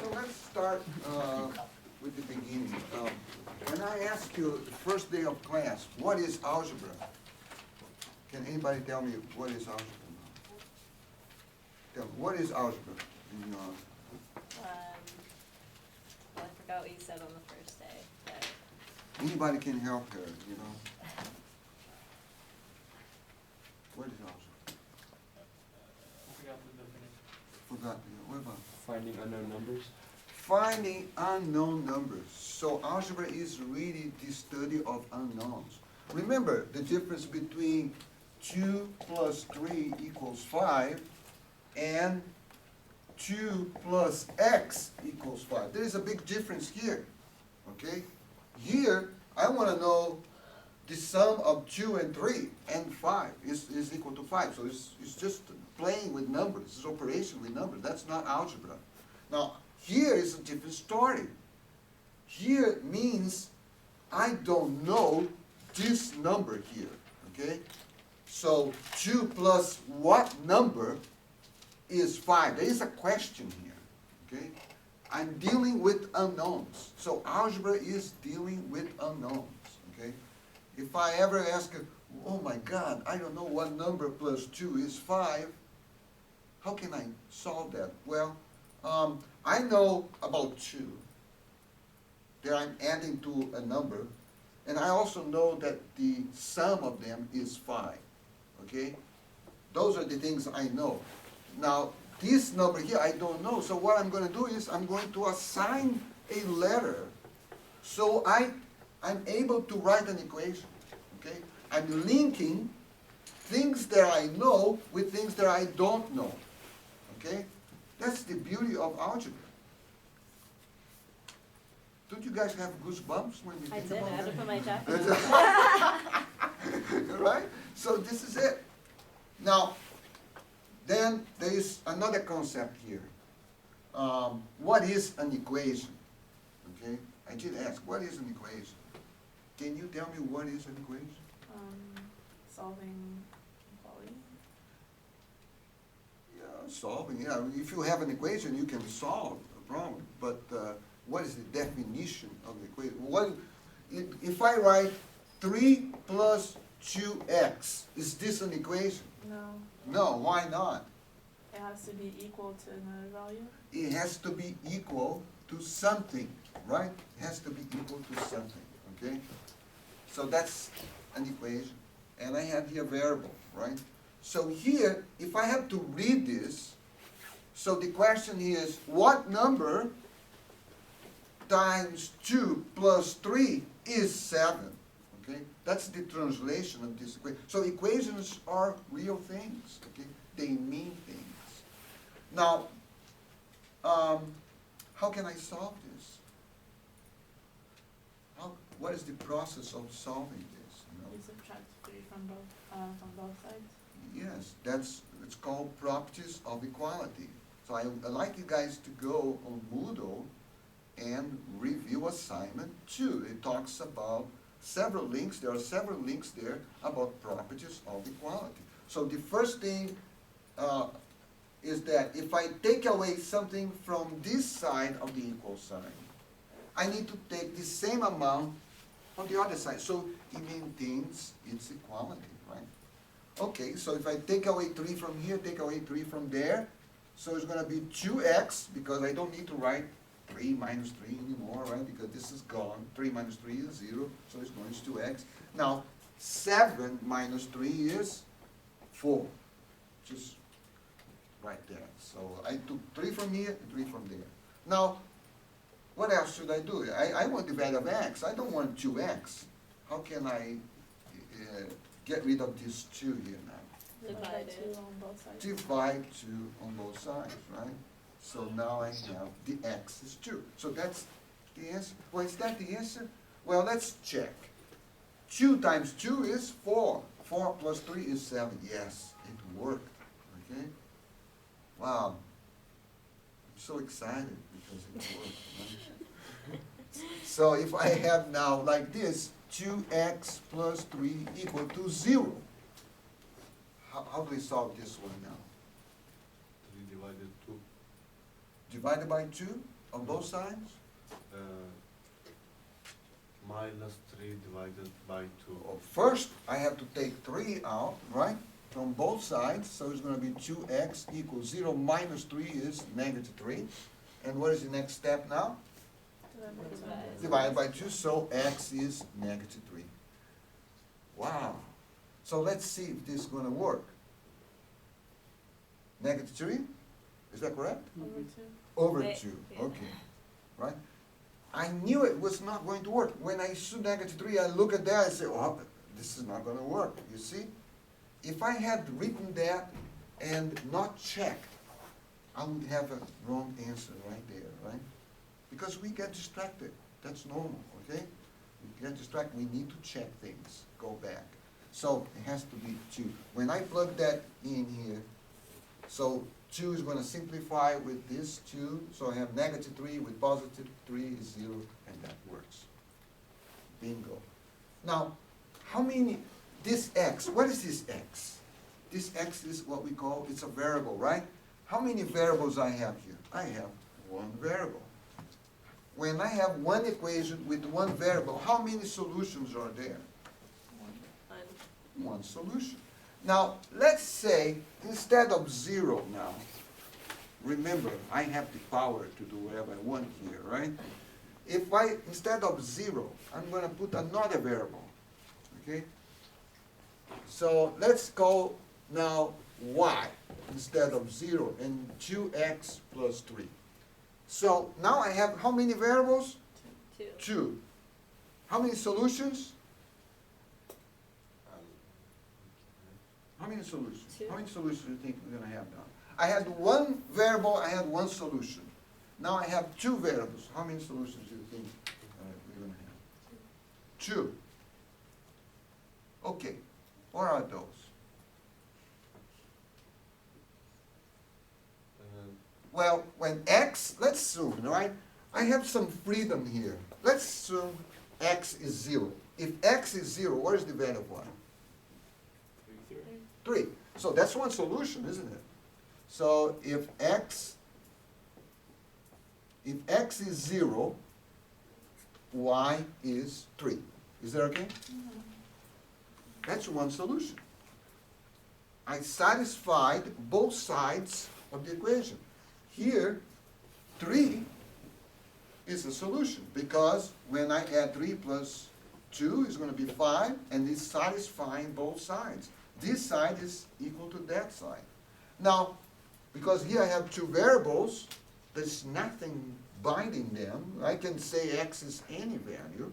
So let's start with the beginning. When I ask you the first day of class, what is algebra? Can anybody tell me what is algebra? Tell me, what is algebra? In your, Well, I forgot what you said on the first day, but anybody can help her, you know? What is algebra? Forgot the definition. Forgot. What about? Finding unknown numbers. Finding unknown numbers. So algebra is really the study of unknowns. Remember the difference between 2 plus 3 equals 5 and 2 plus x equals 5. There is a big difference here, okay? Here, I want to know the sum of 2 and 3 and 5 is equal to 5. So it's just playing with numbers. It's operation with numbers. That's not algebra. Now, here is a different story. Here means I don't know this number here, okay? So 2 plus what number is 5? There is a question here, okay? I'm dealing with unknowns. So algebra is dealing with unknowns, okay? If I ever ask, oh my God, I don't know what number plus 2 is 5, how can I solve that? Well, I know about 2, that I'm adding to a number, and I also know that the sum of them is 5, okay? Those are the things I know. Now, this number here, I don't know, so what I'm going to do is I'm going to assign a letter so I'm able to write an equation, okay? I'm linking things that I know with things that I don't know, okay? That's the beauty of algebra. Don't you guys have goosebumps when you I think did. I about had to that? put my jacket on. Right? So this is it. Now, then there is another concept here. What is an equation? Okay? I did ask, what is an equation? Can you tell me what is an equation? Solving inequality. Yeah, solving, yeah. If you have an equation, you can solve a problem. But what is the definition of the equation? If I write 3 plus 2x, is this an equation? No, No, why not? it has to be equal to another value. It has to be equal to something, right? It has to be equal to something, okay? So that's an equation. And I have here a variable, right? So here, if I have to read this, so the question is, what number times 2 plus 3 is 7? Okay? That's the translation of this equation. So equations are real things, okay? They mean things. Now, how can I solve this? What is the process of solving this? You know? You subtract 3 from both sides. Yes, it's called properties of equality. So I'd like you guys to go on Moodle and review assignment 2. It talks about several links. There are several links there about properties of equality. So the first thing is that if I take away something from this side of the equal sign, I need to take the same amount on the other side. So it maintains its equality, right? Okay, so if I take away 3 from here, take away 3 from there, so it's going to be 2x, because I don't need to write 3 minus 3 anymore, right? Because this is gone. 3 minus 3 is 0, so it's going to 2x. Now, 7 minus 3 is 4. Just right there. So I took 3 from here, 3 from there. Now, what else should I do? I want the value of x. I don't want 2x. How can I get rid of this 2 here now? Divide by Divided. 2 on both sides. Divide 2 on both sides, right? So now I have the x is 2. So that's the answer. Well, is that the answer? Well, let's check. 2 times 2 is 4. 4 plus 3 is 7. Yes, it worked. Okay? Wow. I'm so excited because it worked. Right? So if I have now like this, 2x plus 3 equal to 0. How do we solve this one now? 3 divided 2. Divided by 2? on both sides? Minus 3 divided by 2. Well, first, I have to take 3 out, right, from both sides, so it's gonna be 2x equals 0 minus 3 is negative 3. And what is the next step now? Divide. Divided by 2, so x is negative 3. Wow. So let's see if this is gonna work. Negative 3, is that correct? Over 2. Over Wait, 2, yeah. okay, right? I knew it was not going to work. When I saw negative 3, I look at that, I say, oh, this is not gonna work, you see? If I had written that and not checked, I would have a wrong answer right there, right? Because we get distracted, that's normal, okay? We get distracted, we need to check things, go back. So it has to be 2. When I plug that in here, so 2 is gonna simplify with this 2, so I have negative 3 with positive 3 is 0, and that works. Bingo. Now, how many, this x, what is this x? This x is what we call, it's a variable, right? How many variables I have here? I have one variable. When I have one equation with one variable, how many solutions are there? One solution. Now, let's say, instead of 0 now, remember, I have the power to do whatever I want here, right? If I, instead of 0, I'm gonna put another variable, okay? So let's go now y instead of 0 and 2x plus 3. So now I have how many variables? 2. 2. How many solutions? How many solutions? 2. How many solutions do you think we're gonna have now? I had one variable, I had one solution. Now I have 2 variables. How many solutions do you think we're gonna have? 2. Okay, what are those? Well, when x, let's assume, right? I have some freedom here. Let's assume x is 0. If x is 0, what is the value of y? 3. So that's one solution, isn't it? So if x is 0, y is 3. Is that okay? That's one solution. I satisfied both sides of the equation. Here, 3 is a solution because when I add 3 plus 2 is going to be 5, and it's satisfying both sides. This side is equal to that side. Now, because here I have 2 variables, there's nothing binding them. I can say x is any value.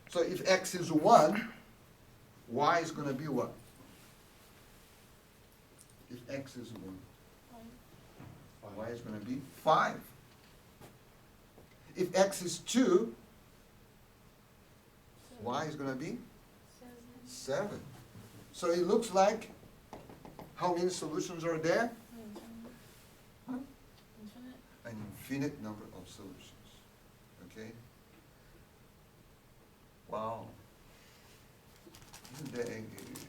So if x is 1, y is going to be what? If x is 1, y is going to be 5. If x is 2, y is going to be 7. So it looks like, how many solutions are there? Huh? Infinite. An infinite number of solutions. Okay? Wow. Isn't that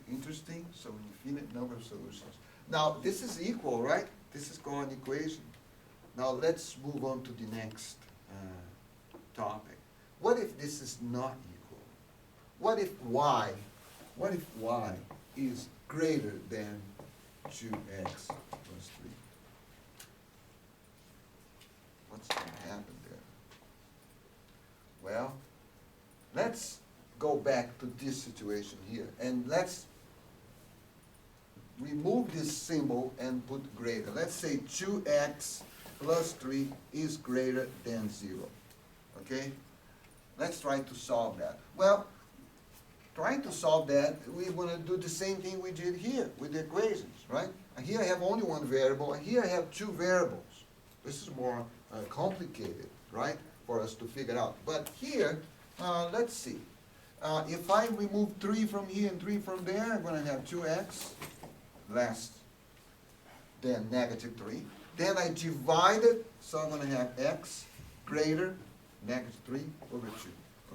interesting? So an infinite number of solutions. Now, this is equal, right? This is called an equation. Now, let's move on to the next topic. What if this is not equal? What if y is greater than 2x plus 3? What's going to happen there? Well, let's go back to this situation here, and let's remove this symbol and put greater. Let's say 2x plus 3 is greater than 0. Okay? Let's try to solve that. Well, trying to solve that, we want to do the same thing we did here with the equations, right? Here I have only one variable, and here I have 2 variables. This is more complicated, right, for us to figure out. But here, let's see. If I remove 3 from here and 3 from there, I'm going to have 2x less than negative 3. Then I divide it, so I'm going to have x greater negative 3 over 2.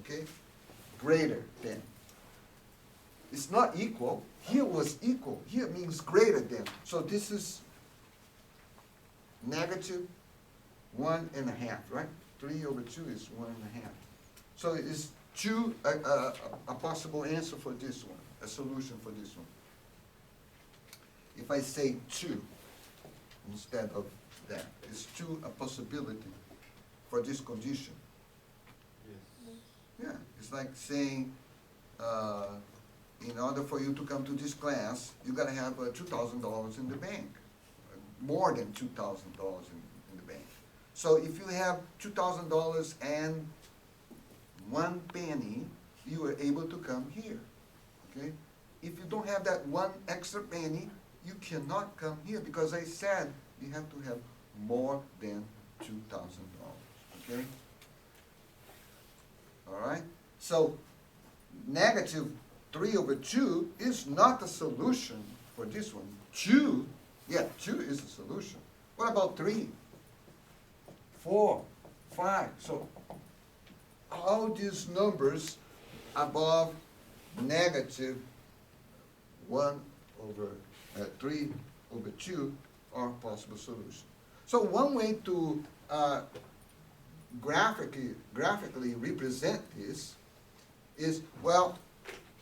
Okay? Greater than. It's not equal. Here was equal. Here means greater than. So this is negative 1.5, right? 3 over 2 is 1.5. So it's a possible answer for this one, a solution for this one. If I say 2 instead of that, is 2 a possibility for this condition? Yes. Yeah, it's like saying, in order for you to come to this class, you gotta have $2,000 in the bank, more than $2,000 in the bank. So if you have $2,000 and 1 penny, you are able to come here, okay? If you don't have that 1 extra penny, you cannot come here, because I said you have to have more than $2,000, okay? All right? So, negative 3 over 2 is not a solution for this one. 2 is a solution. What about 3, 4, 5? So, all these numbers above negative 1 over 3 over 2 are possible solutions. So one way to graphically represent this is, well,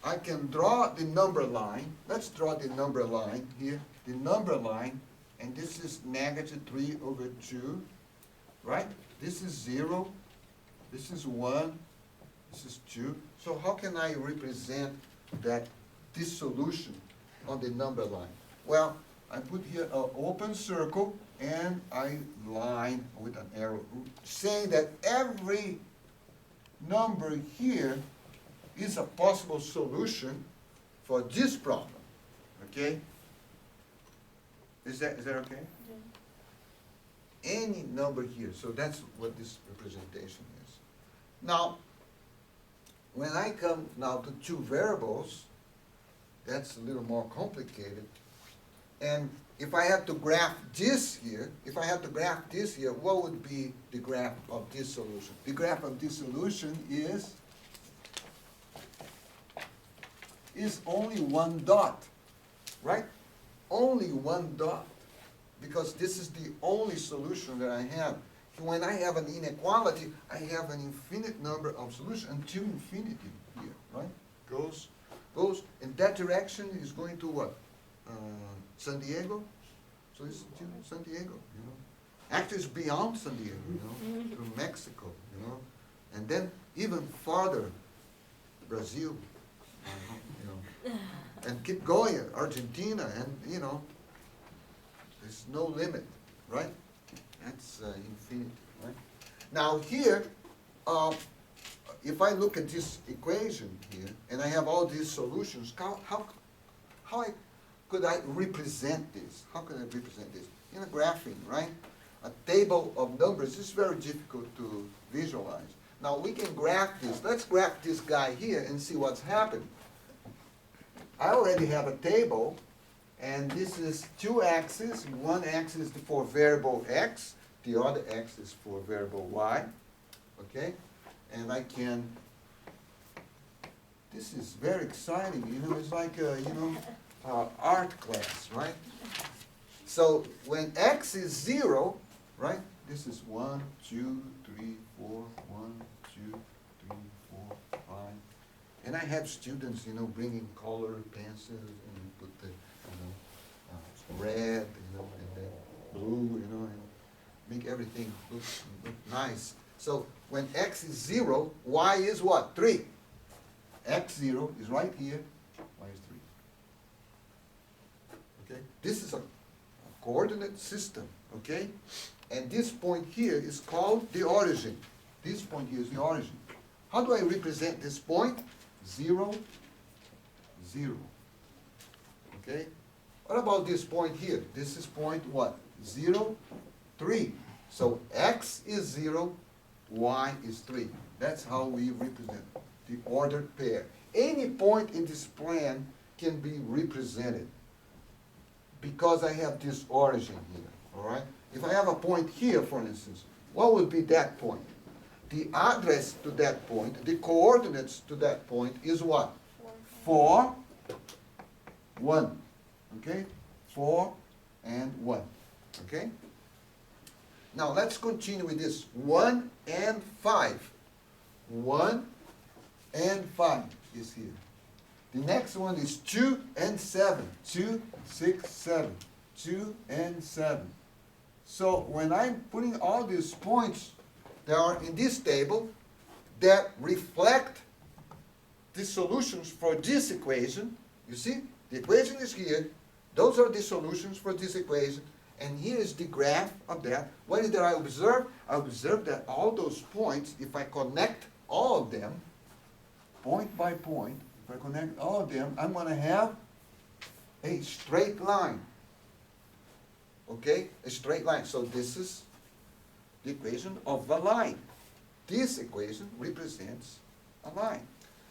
I can draw the number line. Let's draw the number line here. The number line, and this is negative 3 over 2, right? This is 0, this is 1, this is 2. So how can I represent this solution on the number line? Well, I put here an open circle and I line with an arrow, saying that every number here is a possible solution for this problem, okay? Is that okay? Yeah. Any number here, so that's what this representation is. Now, when I come now to 2 variables, that's a little more complicated. And if I have to graph this here, what would be the graph of this solution? The graph of this solution is only 1 dot, right? Only 1 dot, because this is the only solution that I have. When I have an inequality, I have an infinite number of solutions until infinity here, right? Goes, in that direction is going to what? San Diego? So it's to San Diego, you know. Actually, it's beyond San Diego, you know, through Mexico, you know. And then even farther, Brazil, you know. And keep going, Argentina, and, you know, there's no limit, right? That's infinity, right? Now here, if I look at this equation here, and I have all these solutions, how could I represent this? How could I represent this? In a graphing, right? A table of numbers is very difficult to visualize. Now we can graph this. Let's graph this guy here and see what's happening. I already have a table, and this is 2 axes. One axis is for variable x, the other x is for variable y, okay? And I can, this is very exciting, you know, it's like, art class, right? So when x is 0, right, this is 1, 2, 3, 4, 1, 2, 3, 4, 5. And I have students, you know, bringing color pencils and put the, red, you know, and then blue, you know, and make everything look nice. So when x is 0, y is what? 3. x0 is right here, y is 3. Okay? This is a coordinate system, okay? And this point here is called the origin. This point here is the origin. How do I represent this point? 0, 0. Okay? What about this point here? This is point what? 0, 3. So x is 0, y is 3. That's how we represent the ordered pair. Any point in this plan can be represented because I have this origin here, all right? If I have a point here, for instance, what would be that point? The address to that point, the coordinates to that point is what? 4, 1, okay? 4 and 1, okay? Now let's continue with this. 1 and 5. 1 and 5 is here. The next one is 2 and 7. 2, 6, 7. 2 and 7. So when I'm putting all these points that are in this table that reflect the solutions for this equation, you see, the equation is here. Those are the solutions for this equation. And here is the graph of that. What did I observe? I observed that all those points, if I connect all of them, point by point, if I connect all of them, I'm going to have a straight line. Okay? A straight line. So this is the equation of a line. This equation represents a line.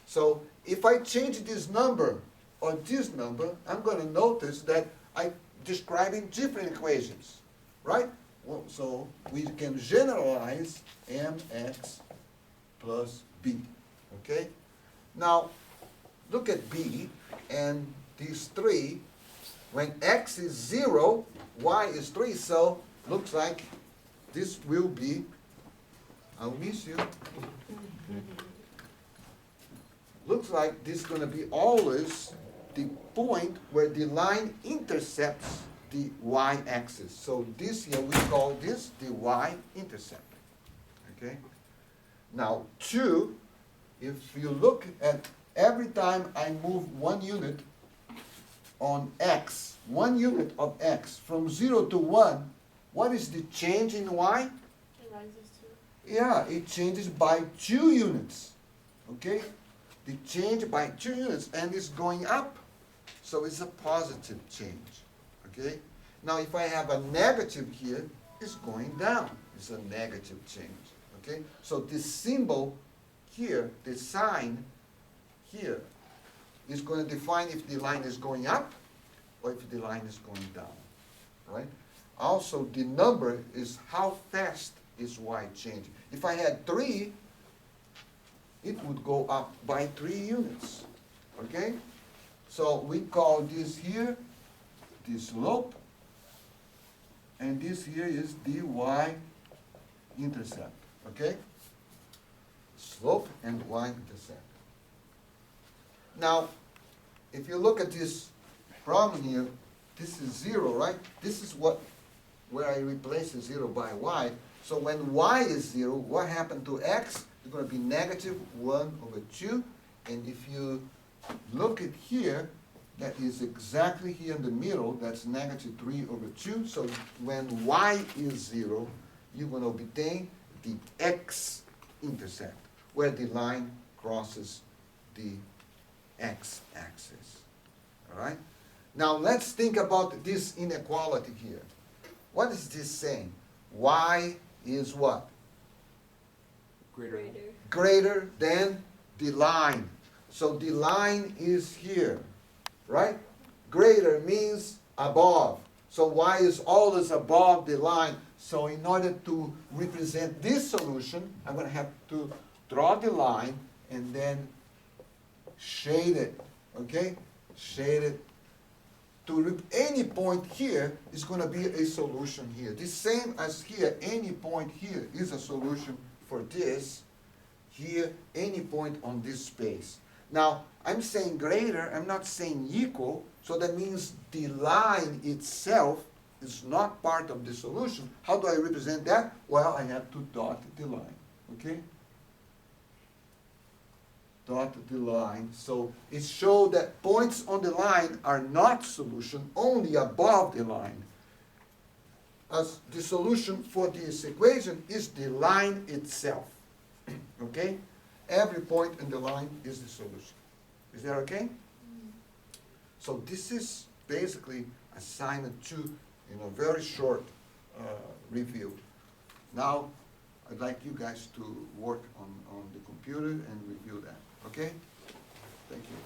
So if I change this number or this number, I'm going to notice that I'm describing different equations, right? Well, so we can generalize mx plus b, okay? Now, look at b and these 3. When x is 0, y is 3, so looks like this will be, I'll miss you. Looks like this is going to be always the point where the line intercepts the y-axis. So this here, we call this the y-intercept. Okay? Now, 2, if you look at every time I move 1 unit on x, 1 unit of x, from 0 to 1, what is the change in y? It rises to. Yeah, it changes by 2 units. Okay? The change by 2 units, and it's going up. So it's a positive change. Okay? Now if I have a negative here, it's going down. It's a negative change. Okay? So this symbol here, the sign here, is going to define if the line is going up or if the line is going down. Right? Also, the number is how fast is y changing. If I had 3, it would go up by 3 units. Okay? So we call this here the slope, and this here is the y-intercept. Okay? Slope and y-intercept. Now, if you look at this problem here, this is 0, right? This is where I replace the 0 by y. So when y is 0, what happened to x? It's going to be negative 1 over 2. And if you look at here, that is exactly here in the middle. That's negative 3 over 2. So when y is 0, you're going to obtain the x-intercept, where the line crosses the x-axis. All right? Now let's think about this inequality here. What is this saying? Y is what? Greater. Greater than the line. So the line is here, right? Greater means above. So y is always above the line. So in order to represent this solution, I'm going to have to draw the line and then shade it, okay? Shade it. To any point here is going to be a solution here. The same as here, any point here is a solution for this. Here, any point on this space. Now, I'm saying greater, I'm not saying equal, so that means the line itself is not part of the solution. How do I represent that? Well, I have to dot the line, okay? Dot the line. So it shows that points on the line are not solution, only above the line. As the solution for this equation is the line itself. Okay? Every point in the line is the solution. Is that okay? So this is basically assignment 2 in a very short review. Now, I'd like you guys to work on the computer and review that. Okay? Thank you.